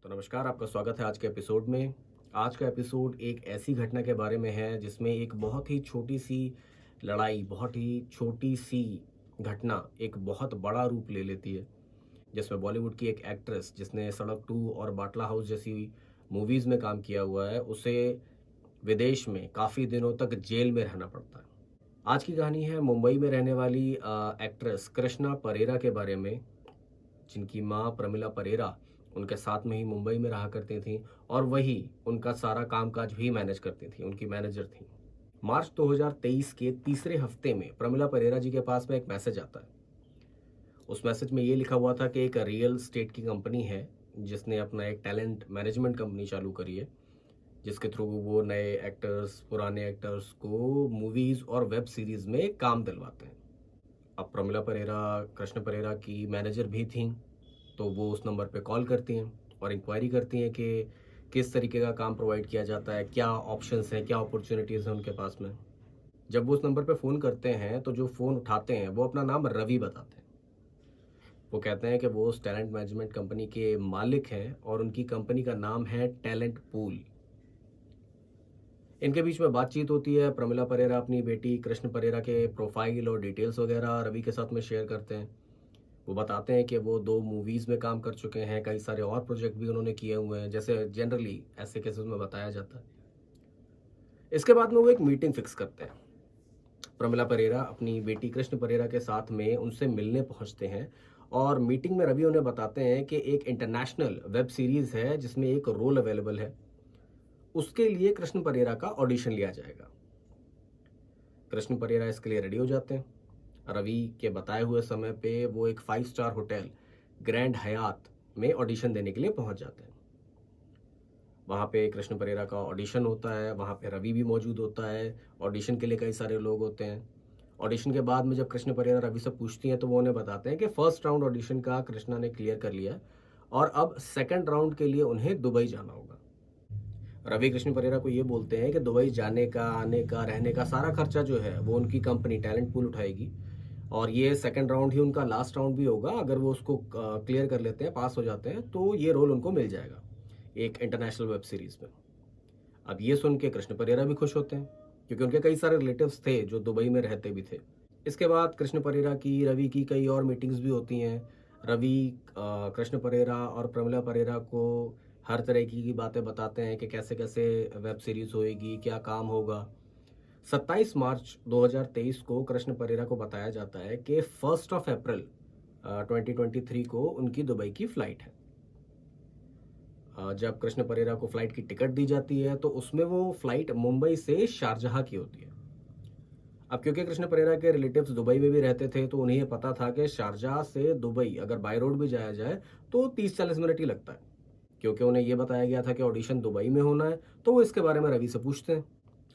तो नमस्कार, आपका स्वागत है आज के एपिसोड में। आज का एपिसोड एक ऐसी घटना के बारे में है जिसमें एक बहुत ही छोटी-सी लड़ाई, बहुत ही छोटी-सी घटना एक बहुत बड़ा रूप ले लेती है। जिसमें बॉलीवुड की एक एक्ट्रेस जिसने सड़क 2 और बाटला हाउस जैसी मूवीज़ में काम किया हुआ है, उसे विदेश में काफ़ी दिनों तक जेल में रहना पड़ता है। आज की कहानी है मुंबई में रहने वाली एक्ट्रेस कृष्णा परेरा के बारे में, जिनकी माँ प्रमिला परेरा उनके साथ में ही मुंबई में रहा करती थीं और वही उनका सारा कामकाज भी मैनेज करती थीं, उनकी मैनेजर थीं। मार्च 2023 के तीसरे हफ्ते में प्रमिला परेरा जी के पास में एक मैसेज आता है। उस मैसेज में ये लिखा हुआ था कि एक रियल एस्टेट की कंपनी है, जिसने अपना एक टैलेंट मैनेजमेंट कंपनी चालू करी है, जिसके थ्रू वो नए एक्टर्स, पुराने एक्टर्स को मूवीज़ और वेब सीरीज़ में काम दिलवाते हैं। अब प्रमिला परेरा कृष्ण परेरा की मैनेजर भी थीं, तो वो उस नंबर पे कॉल करती हैं और इंक्वायरी करती हैं कि किस तरीके का काम प्रोवाइड किया जाता है, क्या ऑप्शंस हैं, क्या अपॉर्चुनिटीज़ हैं उनके पास में। जब वो उस नंबर पे फ़ोन करते हैं, तो जो फ़ोन उठाते हैं, वो अपना नाम रवि बताते हैं। वो कहते हैं कि वो उस टैलेंट मैनेजमेंट कंपनी के मालिक हैं और उनकी कंपनी का नाम है टैलेंट पूल। इनके बीच में बातचीत होती है। प्रमिला परेरा अपनी बेटी कृष्ण परेरा के प्रोफाइल और डिटेल्स वगैरह रवि के साथ में शेयर करते हैं। वो बताते हैं कि वो 2 मूवीज़ में काम कर चुके हैं, कई सारे और प्रोजेक्ट भी उन्होंने किए हुए हैं, जैसे जनरली ऐसे केसेस में बताया जाता है। इसके बाद में वो एक मीटिंग फिक्स करते हैं। प्रमिला परेरा अपनी बेटी कृष्ण परेरा के साथ में उनसे मिलने पहुंचते हैं और मीटिंग में रवि उन्हें बताते हैं कि एक इंटरनेशनल वेब सीरीज़ है जिसमें एक रोल अवेलेबल है। उसके लिए कृष्ण परेरा का ऑडिशन लिया जाएगा। कृष्ण परेरा इसके लिए रेडी हो जाते हैं। रवि के बताए हुए समय पे वो एक 5 स्टार होटल ग्रैंड हयात में ऑडिशन देने के लिए पहुंच जाते हैं। वहाँ पे कृष्ण परेरा का ऑडिशन होता है, वहाँ पे रवि भी मौजूद होता है। ऑडिशन के लिए कई सारे लोग होते हैं। ऑडिशन के बाद में जब कृष्ण परेरा रवि से पूछती हैं, तो वो उन्हें बताते हैं कि फर्स्ट राउंड ऑडिशन का कृष्णा ने क्लियर कर लिया है और अब सेकंड राउंड के लिए उन्हें दुबई जाना होगा। रवि कृष्ण परेरा को ये बोलते हैं कि दुबई जाने का, आने का, रहने का सारा खर्चा जो है वो उनकी कंपनी टैलेंट पूल उठाएगी और ये सेकंड राउंड ही उनका लास्ट राउंड भी होगा। अगर वो उसको क्लियर कर लेते हैं, पास हो जाते हैं, तो ये रोल उनको मिल जाएगा एक इंटरनेशनल वेब सीरीज में। अब ये सुन के कृष्ण परेरा भी खुश होते हैं, क्योंकि उनके कई सारे रिलेटिव्स थे जो दुबई में रहते भी थे। इसके बाद कृष्ण परेरा की रवि की कई और मीटिंग्स भी होती हैं। रवि कृष्ण परेरा और प्रमिला परेरा को हर तरह की बातें बताते हैं कि कैसे कैसे वेब सीरीज होएगी, क्या काम होगा। 27 मार्च 2023 को कृष्ण परेरा को बताया जाता है कि 1 अप्रैल 2023 को उनकी दुबई की फ्लाइट है। जब कृष्ण परेरा को फ्लाइट की टिकट दी जाती है, तो उसमें वो फ्लाइट मुंबई से शारजाह की होती है। अब क्योंकि कृष्ण परेरा के रिलेटिव्स दुबई में भी रहते थे, तो उन्हें ये पता था कि शारजाह से दुबई अगर बाय रोड भी जाया जाए तो 30-40 मिनट ही लगता है। क्योंकि उन्हें ये बताया गया था कि ऑडिशन दुबई में होना है, तो वो इसके बारे में रवि से पूछते हैं।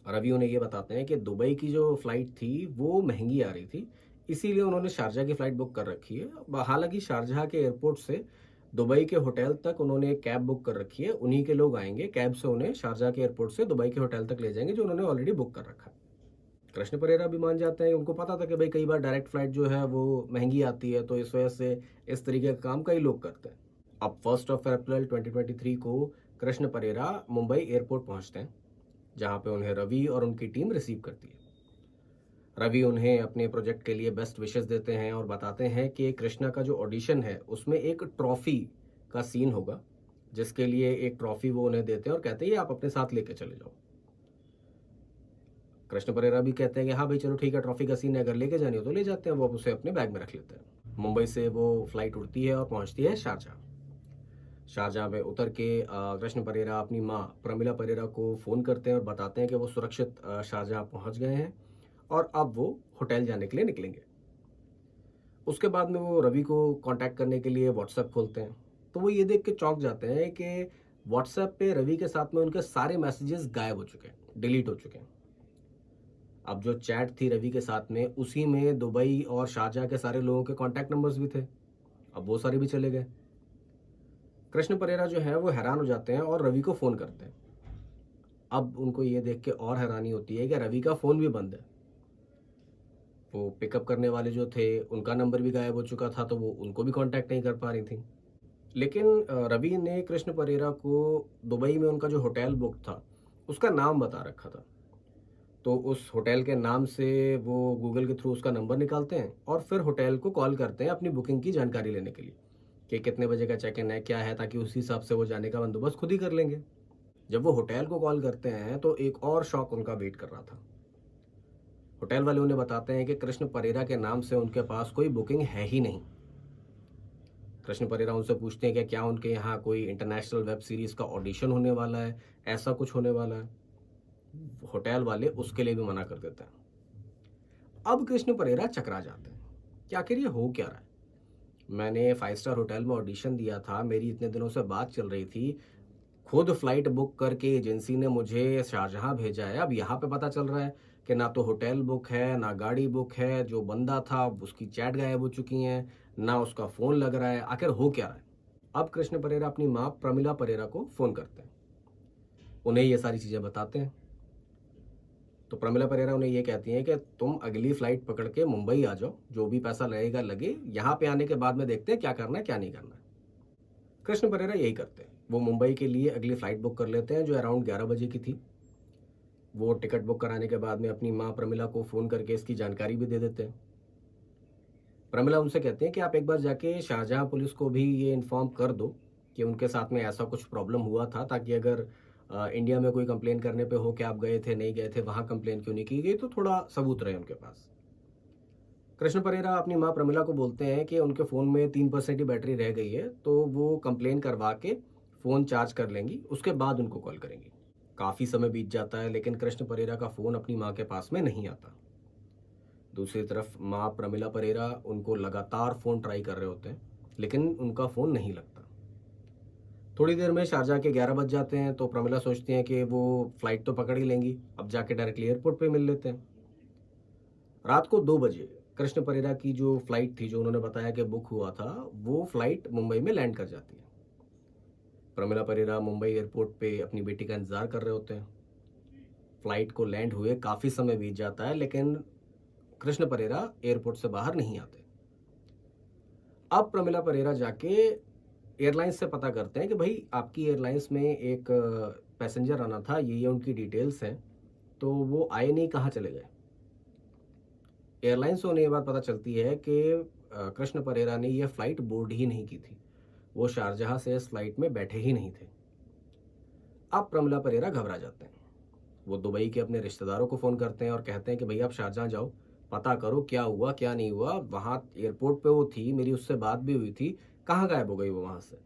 रवि उन्हें ये बताते हैं कि दुबई की जो फ्लाइट थी वो महंगी आ रही थी, इसीलिए उन्होंने शारजाह की फ्लाइट बुक कर रखी है। हालांकि शारजाह के एयरपोर्ट से दुबई के होटल तक उन्होंने एक कैब बुक कर रखी है। उन्हीं के लोग आएंगे, कैब से उन्हें शारजाह के एयरपोर्ट से दुबई के होटल तक ले जाएंगे, जो उन्होंने ऑलरेडी बुक कर रखा है। कृष्ण परेरा भी मान जाते हैं। उनको पता था कि भाई कई बार डायरेक्ट फ्लाइट जो है वो महंगी आती है, तो इस वजह से इस तरीके का काम कई लोग करते हैं। अब 1 अप्रैल 2023 को कृष्ण परेरा मुंबई एयरपोर्ट पहुंचते हैं, जहां पे उन्हें रवि और उनकी टीम रिसीव करती है। रवि उन्हें अपने प्रोजेक्ट के लिए बेस्ट विशेस देते हैं और बताते हैं कि कृष्णा का जो ऑडिशन है उसमें एक ट्रॉफी का सीन होगा, जिसके लिए एक ट्रॉफी वो उन्हें देते हैं और कहते हैं ये आप अपने साथ लेके चले जाओ। कृष्ण परेरा भी कहते हैं कि हाँ भाई चलो ठीक है, ट्रॉफी का सीन है, अगर लेके जानी हो तो ले जाते हैं। वो उसे अपने बैग में रख लेते हैं। मुंबई से वो फ्लाइट उड़ती है और पहुंचती है शारजाह। शारजाह में उतर के कृष्ण परेरा अपनी माँ प्रमिला परेरा को फ़ोन करते हैं और बताते हैं कि वो सुरक्षित शारजाह पहुंच गए हैं और अब वो होटल जाने के लिए निकलेंगे। उसके बाद में वो रवि को कांटेक्ट करने के लिए व्हाट्सएप खोलते हैं, तो वो ये देख के चौंक जाते हैं कि व्हाट्सएप पे रवि के साथ में उनके सारे मैसेजेस गायब हो चुके हैं, डिलीट हो चुके हैं। अब जो चैट थी रवि के साथ में, उसी में दुबई और शारजाह के सारे लोगों के कॉन्टैक्ट नंबर्स भी थे। अब वो सारे भी चले गए। कृष्ण परेरा जो है वो हैरान हो जाते हैं और रवि को फ़ोन करते हैं। अब उनको ये देख के और हैरानी होती है कि रवि का फ़ोन भी बंद है। वो पिकअप करने वाले जो थे, उनका नंबर भी गायब हो चुका था, तो वो उनको भी कांटेक्ट नहीं कर पा रही थी। लेकिन रवि ने कृष्ण परेरा को दुबई में उनका जो होटल बुक था, उसका नाम बता रखा था। तो उस होटल के नाम से वो गूगल के थ्रू उसका नंबर निकालते हैं और फिर होटल को कॉल करते हैं अपनी बुकिंग की जानकारी लेने के लिए कि कितने बजे का चेक इन है, क्या है, ताकि उसी हिसाब से वो जाने का बंदोबस्त खुद ही कर लेंगे। जब वो होटल को कॉल करते हैं तो एक और शॉक उनका वेट कर रहा था। होटल वाले उन्हें बताते हैं कि कृष्ण परेरा के नाम से उनके पास कोई बुकिंग है ही नहीं। कृष्ण परेरा उनसे पूछते हैं कि क्या उनके यहाँ कोई इंटरनेशनल वेब सीरीज का ऑडिशन होने वाला है, ऐसा कुछ होने वाला है। होटल वाले उसके लिए भी मना कर देते हैं। अब कृष्ण परेरा चकरा जाते हैं कि आखिर ये हो क्या रहा है। मैंने 5 स्टार होटल में ऑडिशन दिया था, मेरी इतने दिनों से बात चल रही थी, खुद फ्लाइट बुक करके एजेंसी ने मुझे शारजहां भेजा है, अब यहाँ पे पता चल रहा है कि ना तो होटल बुक है, ना गाड़ी बुक है, जो बंदा था उसकी चैट गायब हो चुकी हैं, ना उसका फ़ोन लग रहा है, आखिर हो क्या रहा है। अब कृष्ण परेरा अपनी माँ प्रमिला परेरा को फ़ोन करते हैं, उन्हें ये सारी चीज़ें बताते हैं। तो प्रमिला परेरा उन्हें ये कहती हैं कि तुम अगली फ्लाइट पकड़ के मुंबई आ जाओ, जो भी पैसा लगेगा लगे, यहाँ पे आने के बाद में देखते हैं क्या करना है क्या नहीं करना है। कृष्ण परेरा यही करते हैं, वो मुंबई के लिए अगली फ्लाइट बुक कर लेते हैं जो अराउंड 11 बजे की थी। वो टिकट बुक कराने के बाद में अपनी माँ प्रमिला को फ़ोन करके इसकी जानकारी भी दे देते हैं। प्रमिला उनसे कहते हैं कि आप एक बार जाके शाहजहां पुलिस को भी ये इन्फॉर्म कर दो कि उनके साथ में ऐसा कुछ प्रॉब्लम हुआ था, ताकि अगर इंडिया में कोई कंप्लेन करने पे हो कि आप गए थे नहीं गए थे, वहाँ कंप्लेन क्यों नहीं की गई, तो थोड़ा सबूत रहे उनके पास। कृष्ण परेरा अपनी माँ प्रमिला को बोलते हैं कि उनके फ़ोन में 3% ही बैटरी रह गई है, तो वो कंप्लेन करवा के फ़ोन चार्ज कर लेंगी, उसके बाद उनको कॉल करेंगी। काफ़ी समय बीत जाता है लेकिन कृष्ण परेरा का फ़ोन अपनी माँ के पास में नहीं आता। दूसरी तरफ माँ प्रमिला परेरा उनको लगातार फ़ोन ट्राई कर रहे होते हैं, लेकिन उनका फ़ोन नहीं लगता। थोड़ी देर में शारजाह के 11 बज जाते हैं, तो प्रमिला सोचती हैं कि वो फ़्लाइट तो पकड़ ही लेंगी, अब जाके डायरेक्टली एयरपोर्ट पे मिल लेते हैं। रात को 2 बजे कृष्ण परेरा की जो फ़्लाइट थी, जो उन्होंने बताया कि बुक हुआ था, वो फ़्लाइट मुंबई में लैंड कर जाती है। प्रमिला परेरा मुंबई एयरपोर्ट पे अपनी बेटी का इंतज़ार कर रहे होते हैं। फ़्लाइट को लैंड हुए काफ़ी समय बीत जाता है, लेकिन कृष्ण परेरा एयरपोर्ट से बाहर नहीं आते। अब प्रमिला परेरा जाके एयरलाइंस से पता करते हैं कि भाई आपकी एयरलाइंस में एक पैसेंजर आना था, ये उनकी डिटेल्स हैं, तो वो आए नहीं, कहाँ चले गए। एयरलाइंस से उन्हें ये बात पता चलती है कि कृष्ण परेरा ने ये फ़्लाइट बोर्ड ही नहीं की थी, वो शारजहां से इस फ्लाइट में बैठे ही नहीं थे। अब प्रमिला परेरा घबरा जाते हैं, वो दुबई के अपने रिश्तेदारों को फ़ोन करते हैं और कहते हैं कि भैया आप शारजहां जाओ, पता करो क्या हुआ क्या नहीं हुआ, वहाँ एयरपोर्ट पे वो थी, मेरी उससे बात भी हुई थी, कहाँ गायब हो गई वो वहाँ से।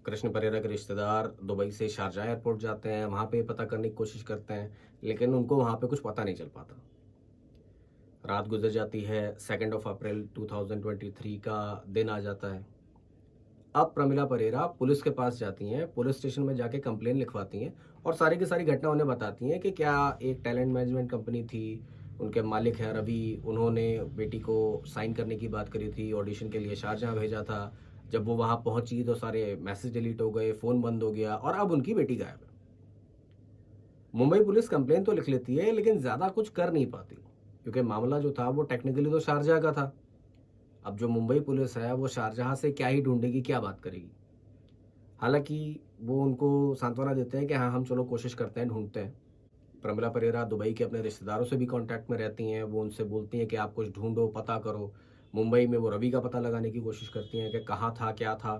कृष्ण परेरा के रिश्तेदार दुबई से शारजाह एयरपोर्ट जाते हैं, वहाँ पे पता करने की कोशिश करते हैं, लेकिन उनको वहाँ पे कुछ पता नहीं चल पाता। रात गुजर जाती है, 2 अप्रैल 2023 का दिन आ जाता है। अब प्रमिला परेरा पुलिस के पास जाती हैं, पुलिस स्टेशन में जाके कंप्लेन लिखवाती हैं और सारी की सारी घटना उन्हें बताती हैं कि क्या एक टैलेंट मैनेजमेंट कंपनी थी, उनके मालिक हैं रवि, उन्होंने बेटी को साइन करने की बात करी थी, ऑडिशन के लिए शारजहां भेजा था। जब वो वहाँ पहुंची तो सारे मैसेज डिलीट हो गए, फ़ोन बंद हो गया और अब उनकी बेटी गायब है। मुंबई पुलिस कंप्लेन तो लिख लेती है लेकिन ज़्यादा कुछ कर नहीं पाती, क्योंकि मामला जो था वो टेक्निकली तो शारजाह का था। अब जो मुंबई पुलिस है वो शारजहां से क्या ही ढूंढेगी, क्या बात करेगी। हालांकि वो उनको सांत्वना देते हैं कि हाँ हम चलो कोशिश करते हैं, ढूंढते हैं। प्रमिला परेरा दुबई के अपने रिश्तेदारों से भी कांटेक्ट में रहती हैं, वो उनसे बोलती हैं कि आप कुछ ढूंढो, पता करो। मुंबई में वो रवि का पता लगाने की कोशिश करती हैं कि कहाँ था क्या था,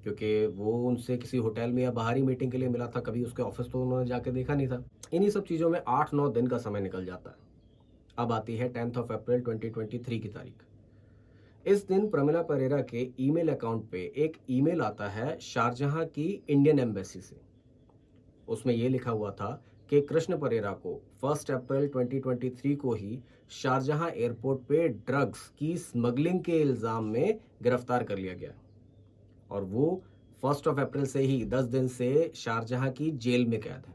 क्योंकि वो उनसे किसी होटल में या बाहरी मीटिंग के लिए मिला था, कभी उसके ऑफिस तो उन्होंने जाके देखा नहीं था। इन्हीं सब चीज़ों में 8-9 दिन का समय निकल जाता है। अब आती है 10 अप्रैल 2023 की तारीख। इस दिन प्रमिला परेरा के ईमेल अकाउंट पे एक ईमेल आता है शारजहां की इंडियन एम्बेसी से। उसमें यह लिखा हुआ था कि कृष्ण परेरा को 1 अप्रैल 2023 को ही शारजहां एयरपोर्ट पे ड्रग्स की स्मगलिंग के इल्ज़ाम में गिरफ्तार कर लिया गया और वो 1 अप्रैल से ही 10 दिन से शारजहां की जेल में कैद है।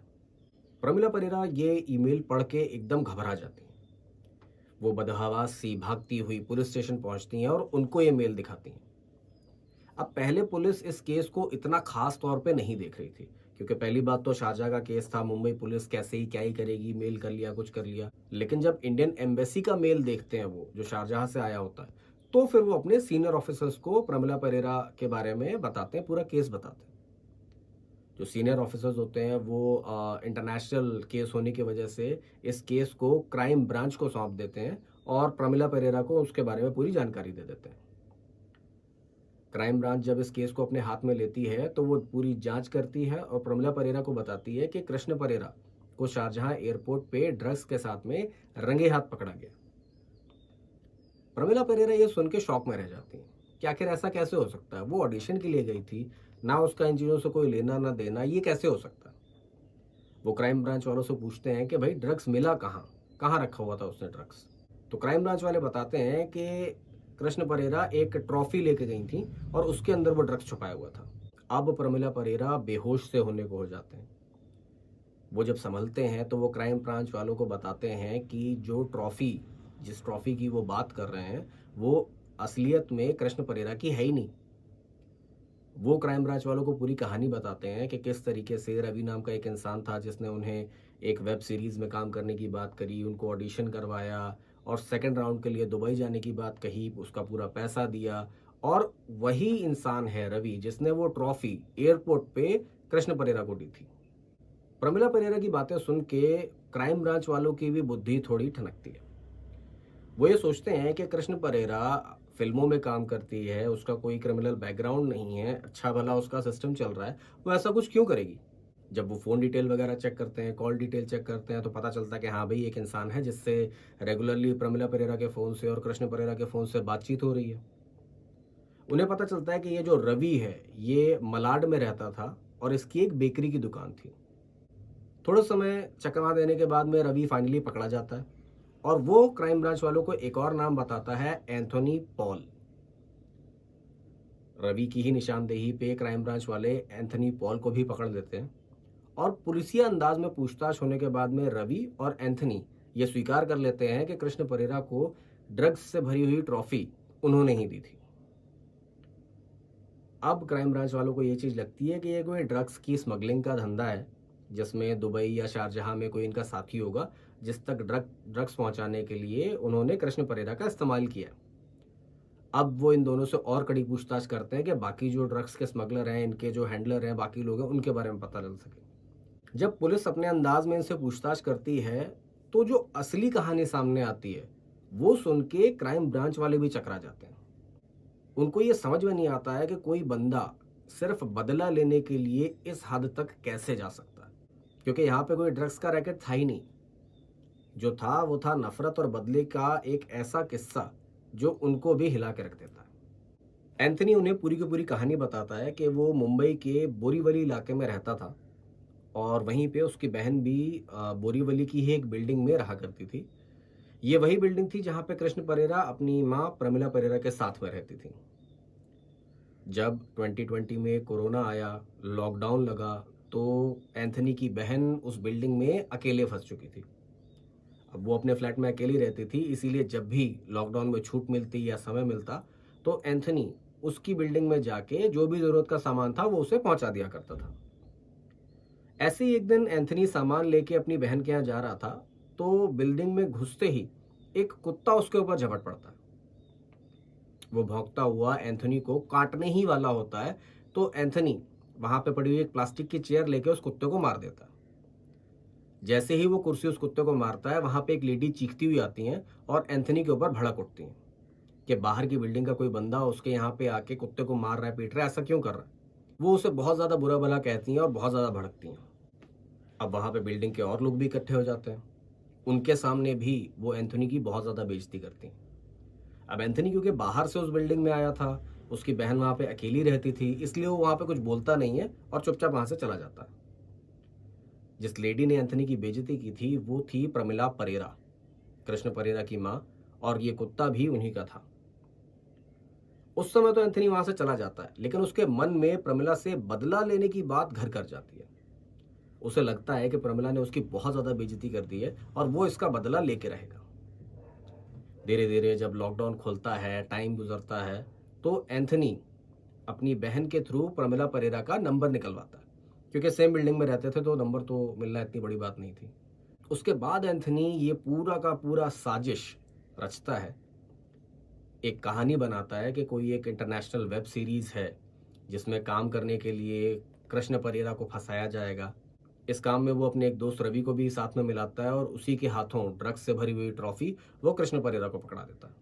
प्रमिला परेरा ये ईमेल पढ़ के एकदम घबरा जाती हैं। वो बदहवास सी भागती हुई पुलिस स्टेशन पहुंचती हैं और उनको ये मेल दिखाती हैं। अब पहले पुलिस इस केस को इतना खास तौर पे नहीं देख रही थी, क्योंकि पहली बात तो शारजाह का केस था, मुंबई पुलिस कैसे ही क्या ही करेगी, मेल कर लिया कुछ कर लिया। लेकिन जब इंडियन एम्बेसी का मेल देखते हैं वो जो शारजाह से आया होता है, तो फिर वो अपने सीनियर ऑफिसर्स को प्रमिला परेरा के बारे में बताते हैं, पूरा केस बताते हैं। जो सीनियर ऑफिसर्स होते हैं वो इंटरनेशनल केस होने की वजह से इस केस को क्राइम ब्रांच को सौंप देते हैं और प्रमिला परेरा को उसके बारे में पूरी जानकारी दे देते हैं। क्राइम ब्रांच जब इस केस को अपने हाथ में लेती है तो वो पूरी जांच करती है और प्रमिला परेरा को बताती है कि कृष्ण परेरा को शारजहां एयरपोर्ट पे ड्रग्स के साथ में रंगे हाथ पकड़ा गया। प्रमिला परेरा ये सुन के शॉक में रह जाती है कि आखिर ऐसा कैसे हो सकता है। वो ऑडिशन के लिए गई थी, ना उसका इन चीज़ों से कोई लेना ना देना, ये कैसे हो सकता है। वो क्राइम ब्रांच वालों से पूछते हैं कि भाई ड्रग्स मिला कहाँ, कहाँ रखा हुआ था उसने ड्रग्स। तो क्राइम ब्रांच वाले बताते हैं कि कृष्ण परेरा एक ट्रॉफी लेके गई थी और उसके अंदर वो ड्रग्स छुपाया हुआ था। अब प्रमिला परेरा बेहोश से होने को हो जाते हैं। वो जब संभलते हैं तो वो क्राइम ब्रांच वालों को बताते हैं कि जो ट्रॉफी, जिस ट्रॉफी की वो बात कर रहे हैं, वो असलियत में कृष्ण परेरा की है ही नहीं। वो क्राइम ब्रांच वालों को पूरी कहानी बताते हैं कि किस तरीके से रवि नाम का एक इंसान था जिसने उन्हें एक वेब सीरीज में काम करने की बात करी, उनको ऑडिशन करवाया और सेकंड राउंड के लिए दुबई जाने की बात कही, उसका पूरा पैसा दिया। और वही इंसान है रवि जिसने वो ट्रॉफी एयरपोर्ट पे कृष्ण परेरा को दी थी। प्रमिला परेरा की बातें सुन के क्राइम ब्रांच वालों की भी बुद्धि थोड़ी ठनकती है। वो ये सोचते हैं कि कृष्ण परेरा फिल्मों में काम करती है, उसका कोई क्रिमिनल बैकग्राउंड नहीं है, अच्छा भला उसका सिस्टम चल रहा है, वो ऐसा कुछ क्यों करेगी। जब वो फ़ोन डिटेल वगैरह चेक करते हैं, कॉल डिटेल चेक करते हैं, तो पता चलता है कि हाँ भाई एक इंसान है जिससे रेगुलरली प्रमिला परेरा के फ़ोन से और कृष्ण परेरा के फ़ोन से बातचीत हो रही है। उन्हें पता चलता है कि ये जो रवि है ये मलाड में रहता था और इसकी एक बेकरी की दुकान थी। थोड़ा समय चकमा देने के बाद में रवि फाइनली पकड़ा जाता है और वो क्राइम ब्रांच वालों को एक और नाम बताता है, एंथोनी पॉल। रवि की ही निशानदेही पे क्राइम ब्रांच वाले एंथनी पॉल को भी पकड़ लेते हैं और पुलिसिया अंदाज में पूछताछ होने के बाद में रवि और एंथनी ये स्वीकार कर लेते हैं कि कृष्ण परेरा को ड्रग्स से भरी हुई ट्रॉफी उन्होंने ही दी थी। अब क्राइम ब्रांच वालों को ये चीज़ लगती है कि ये कोई ड्रग्स की स्मगलिंग का धंधा है जिसमें दुबई या शारजहां में कोई इनका साथी होगा जिस तक ड्रग्स पहुंचाने के लिए उन्होंने कृष्ण परेरा का इस्तेमाल किया। अब वो इन दोनों से और कड़ी पूछताछ करते हैं कि बाकी जो ड्रग्स के स्मगलर हैं, इनके जो हैंडलर हैं, बाकी लोग हैं, उनके बारे में पता चल सके। जब पुलिस अपने अंदाज में इनसे पूछताछ करती है तो जो असली कहानी सामने आती है वो सुन के क्राइम ब्रांच वाले भी चकरा जाते हैं। उनको ये समझ में नहीं आता है कि कोई बंदा सिर्फ बदला लेने के लिए इस हद तक कैसे जा सकता है, क्योंकि यहाँ पे कोई ड्रग्स का रैकेट था ही नहीं। जो था वो था नफरत और बदले का एक ऐसा किस्सा जो उनको भी हिला के रख देता है। एंथनी उन्हें पूरी की पूरी कहानी बताता है कि वो मुंबई के बोरीवली इलाके में रहता था और वहीं पे उसकी बहन भी बोरीवली की ही एक बिल्डिंग में रहा करती थी। ये वही बिल्डिंग थी जहाँ पे कृष्ण परेरा अपनी माँ प्रमिला परेरा के साथ में रहती थी। जब 2020 में कोरोना आया, लॉकडाउन लगा, तो एंथनी की बहन उस बिल्डिंग में अकेले फंस चुकी थी। अब वो अपने फ्लैट में अकेली रहती थी, इसीलिए जब भी लॉकडाउन में छूट मिलती या समय मिलता तो एंथनी उसकी बिल्डिंग में जाके जो भी ज़रूरत का सामान था वो उसे पहुंचा दिया करता था। ऐसे ही एक दिन एंथनी सामान लेके अपनी बहन के यहाँ जा रहा था तो बिल्डिंग में घुसते ही एक कुत्ता उसके ऊपर झपट पड़ता है। वो भौंकता हुआ एंथनी को काटने ही वाला होता है तो एंथनी वहां पे पड़ी हुई एक प्लास्टिक की चेयर लेके उस कुत्ते को मार देता है। जैसे ही वो कुर्सी उस कुत्ते को मारता है वहां पे एक लेडी चीखती हुई आती हैं और एंथनी के ऊपर भड़क उठती हैं कि बाहर की बिल्डिंग का कोई बंदा उसके यहाँ पे आके कुत्ते को मार रहा है, पीट रहा है, ऐसा क्यों कर रहा है। वो उसे बहुत ज्यादा बुरा भला कहती हैं और बहुत ज्यादा भड़कती हैं। अब वहां पे बिल्डिंग के और लोग भी इकट्ठे हो जाते हैं, उनके सामने भी वो एंथनी की बहुत ज्यादा बेइज्जती करती हैं। अब एंथनी क्योंकि बाहर से उस बिल्डिंग में आया था, उसकी बहन वहां पे अकेली रहती थी, इसलिए वो वहां पे कुछ बोलता नहीं है और चुपचाप वहां से चला जाता है। जिस लेडी ने एंथनी की बेइज्जती की थी वो थी प्रमिला परेरा, कृष्ण परेरा की माँ, और ये कुत्ता भी उन्हीं का था। उस समय तो एंथनी वहां से चला जाता है लेकिन उसके मन में प्रमिला से बदला लेने की बात घर कर जाती है। उसे लगता है कि प्रमिला ने उसकी बहुत ज्यादा बेइज्जती कर दी है और वो इसका बदला लेके रहेगा। धीरे धीरे जब लॉकडाउन खुलता है, टाइम गुजरता है, तो एंथनी अपनी बहन के थ्रू प्रमिला परेरा का नंबर निकलवाता है, क्योंकि सेम बिल्डिंग में रहते थे तो नंबर तो मिलना इतनी बड़ी बात नहीं थी। उसके बाद एंथनी ये पूरा का पूरा साजिश रचता है एक कहानी बनाता है कि कोई एक इंटरनेशनल वेब सीरीज़ है, जिसमें काम करने के लिए कृष्ण परेरा को फँसाया जाएगा। इस काम में वो अपने एक दोस्त रवि को भी साथ में मिलाता है और उसी के हाथों ड्रग्स से भरी हुई ट्रॉफ़ी वो कृष्ण परेरा को पकड़ा देता है।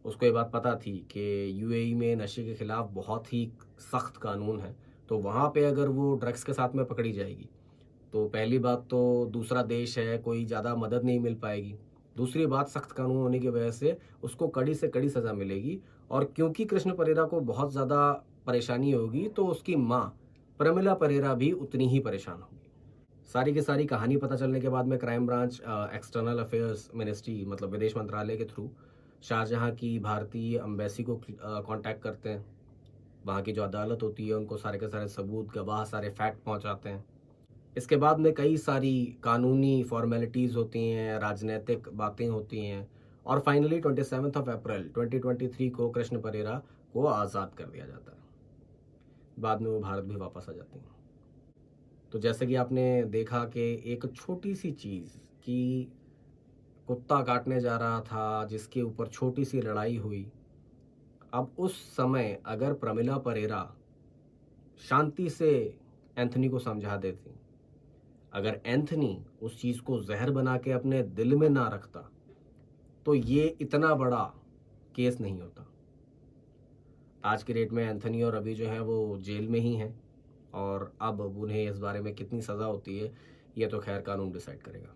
उसको ये बात पता थी कि यूएई में नशे के खिलाफ बहुत ही सख्त कानून है, तो वहाँ पे अगर वो ड्रग्स के साथ में पकड़ी जाएगी, तो पहली बात तो दूसरा देश है, कोई ज़्यादा मदद नहीं मिल पाएगी। दूसरी बात सख्त कानून होने की वजह से उसको कड़ी से कड़ी सज़ा मिलेगी और क्योंकि कृष्ण परेरा को बहुत ज़्यादा परेशानी होगी, तो उसकी माँ प्रमिला परेरा भी उतनी ही परेशान होगी। सारी की सारी कहानी पता चलने के बाद में crime branch external affairs ministry मतलब विदेश मंत्रालय के थ्रू शारजहाँ की भारतीय एम्बेसी को कांटेक्ट करते हैं। वहाँ की जो अदालत होती है उनको सारे के सारे सबूत, गवाह, सारे फैक्ट पहुँचाते हैं। इसके बाद में कई सारी कानूनी फॉर्मेलिटीज़ होती हैं, राजनैतिक बातें होती हैं और फाइनली 27 ऑफ अप्रैल 2023 को कृष्ण परेरा को आज़ाद कर दिया जाता है। बाद में वो भारत भी वापस आ जाती हैं। तो जैसे कि आपने देखा कि एक छोटी-सी चीज़ कि कुत्ता काटने जा रहा था, जिसके ऊपर छोटी-सी लड़ाई हुई। अब उस समय अगर प्रमिला परेरा शांति से एंथनी को समझा देती, अगर एंथनी उस चीज़ को ज़हर बना के अपने दिल में ना रखता, तो ये इतना बड़ा केस नहीं होता। आज की डेट में एंथनी और रवि जो हैं वो जेल में ही हैं और अब उन्हें इस बारे में कितनी सज़ा होती है, ये तो खैर कानून डिसाइड करेगा।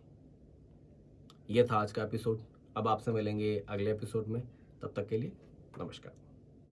ये था आज का एपिसोड। अब आपसे मिलेंगे अगले एपिसोड में। तब तक के लिए नमस्कार।